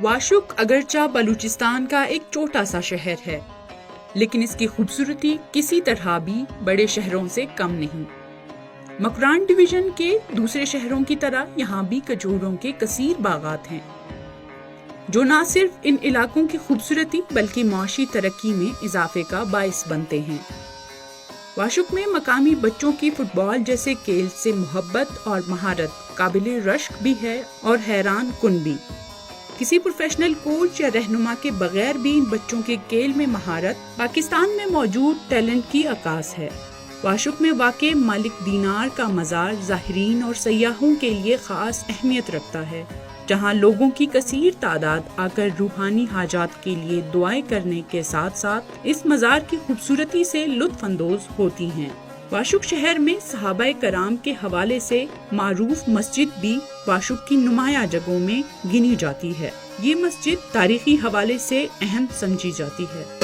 واشک اگرچہ بلوچستان کا ایک چھوٹا سا شہر ہے، لیکن اس کی خوبصورتی کسی طرح بھی بڑے شہروں سے کم نہیں۔ مکران ڈویژن کے دوسرے شہروں کی طرح یہاں بھی کھجوروں کے کثیر باغات ہیں، جو نہ صرف ان علاقوں کی خوبصورتی بلکہ معاشی ترقی میں اضافے کا باعث بنتے ہیں۔ واشک میں مقامی بچوں کی فٹ بال جیسے کھیل سے محبت اور مہارت قابل رشک بھی ہے اور حیران کن بھی۔ کسی پروفیشنل کوچ یا رہنما کے بغیر بھی ان بچوں کے کھیل میں مہارت پاکستان میں موجود ٹیلنٹ کی عکاس ہے۔ واشک میں واقع مالک دینار کا مزار زائرین اور سیاحوں کے لیے خاص اہمیت رکھتا ہے، جہاں لوگوں کی کثیر تعداد آ کر روحانی حاجات کے لیے دعائیں کرنے کے ساتھ ساتھ اس مزار کی خوبصورتی سے لطف اندوز ہوتی ہیں۔ واشک شہر میں صحابہ کرام کے حوالے سے معروف مسجد بھی واشک کی نمایاں جگہوں میں گنی جاتی ہے۔ یہ مسجد تاریخی حوالے سے اہم سمجھی جاتی ہے۔